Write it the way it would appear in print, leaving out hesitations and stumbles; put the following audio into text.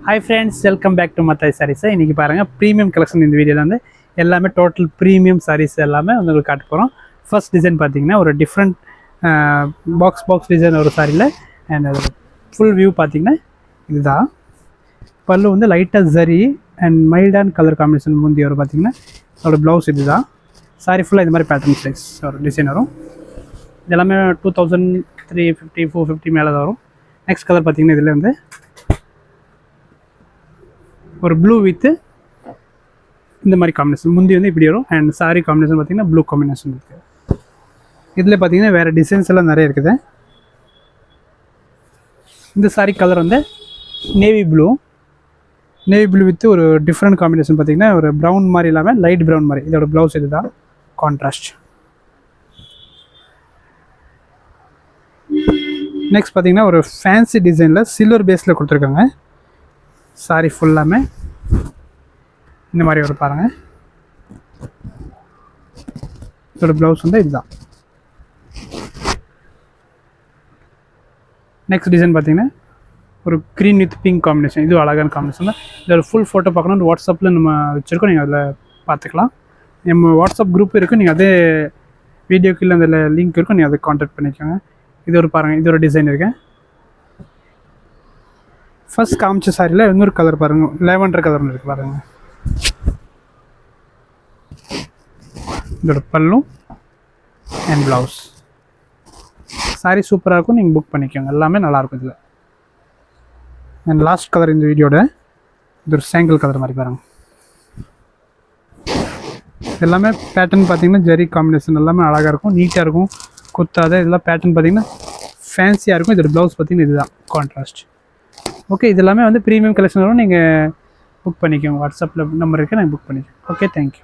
Hi friends, welcome back to Mathai Sarees. இன்னைக்கு பாருங்க premium collection இந்த வீடியோல வந்து எல்லாமே டோட்டல் ப்ரீமியம் sarees எல்லாமே உங்களுக்கு காட்ட போறோம். ஃபர்ஸ்ட் டிசைன் பாத்தீங்கன்னா ஒரு டிஃபரண்ட் பாக்ஸ் டிசைன் ஒரு சாரில அண்ட் ஃபுல் வியூ பாத்தீங்கன்னா இதுதான். பல்லு வந்து லைட்டா ஜரி அண்ட் மைல்டான கலர் காம்பினேஷன் முந்தி வரும் பாத்தீங்கன்னா. அதோட ப்ளவுஸ் இதுதான். சாரி ஃபுல்லா இந்த மாதிரி பேட்டர்ன் ஸ்டைல்ஸ் ஒரு டிசைன் வரும். இது எல்லாமே 2350 450 மேல தான் வரும். நெக்ஸ்ட் கலர் பாத்தீங்கன்னா இதுல வந்து ஒரு ப்ளூ வித் இந்த மாதிரி காம்பினேஷன் முந்தி வந்து இப்படி வரும் அண்ட் சாரி காம்பினேஷன் பார்த்தீங்கன்னா ப்ளூ காம்பினேஷன் இருக்குது. இதில் பார்த்தீங்கன்னா வேறு டிசைன்ஸ் எல்லாம் நிறைய இருக்குது. இந்த சாரி கலர் வந்து நேவி ப்ளூ வித் ஒரு டிஃப்ரெண்ட் காம்பினேஷன் பார்த்தீங்கன்னா ஒரு ப்ரௌன் மாதிரி இல்லாமல் லைட் ப்ரௌன் மாதிரி. இதோட ப்ளவுஸ் இதுதான் கான்ட்ராஸ்ட். நெக்ஸ்ட் பார்த்தீங்கன்னா ஒரு ஃபேன்சி டிசைனில் சில்வர் பேஸில் கொடுத்துருக்காங்க. சாரி ஃபுல்லாமே இந்த மாதிரி ஒரு பாருங்க. இதோட ப்ளவுஸ் வந்து இதுதான். நெக்ஸ்ட் டிசைன் பார்த்தீங்கன்னா ஒரு க்ரீன் வித் பிங்க் காம்பினேஷன். இது அழகான காம்பினேஷன் தான். இதோட ஃபுல் ஃபோட்டோ பார்க்கணும் வாட்ஸ்அப்பில் நம்ம வச்சுருக்கோம். நீங்கள் அதில் பார்த்துக்கலாம். நம்ம வாட்ஸ்அப் குரூப் இருக்குது. நீங்கள் அதே வீடியோக்கு இல்லை அதில் லிங்க் இருக்கும். நீங்கள் அதை கான்டாக்ட் பண்ணிக்கோங்க. இது ஒரு பாருங்கள். இது ஒரு டிசைன் இருக்குது. ஃபர்ஸ்ட் காமிச்ச சாரியில் இன்னொரு கலர் பாருங்கள். லேவண்டர் கலர்னு இருக்குது பாருங்கள். இதோட பல்லும் அண்ட் ப்ளவுஸ். சாரி சூப்பராக இருக்கும். நீங்கள் புக் பண்ணிக்கோங்க. எல்லாமே நல்லாயிருக்கும் இதில். அண்ட் லாஸ்ட் கலர் இந்த வீடியோட இது ஒரு சாங்கிள் கலர் மாதிரி பாருங்கள். எல்லாமே பேட்டர்ன் பார்த்தீங்கன்னா ஜெரி காம்பினேஷன் எல்லாமே அழகாக இருக்கும். நீட்டாக இருக்கும். குத்தாத இதெல்லாம் பேட்டர்ன் பார்த்தீங்கன்னா ஃபேன்சியாக இருக்கும். இதோட ப்ளவுஸ் பார்த்தீங்கன்னா இதுதான் கான்ட்ராஸ்ட். ஓகே, இது எல்லாமே வந்து ப்ரீமியம் கலெக்ஷன் வரும். நீங்கள் புக் பண்ணிக்கோங்க. வாட்ஸ்அப்பில் நம்பர் இருக்குது. நாங்கள் புக் பண்ணிக்கோங்க. Okay, thank you.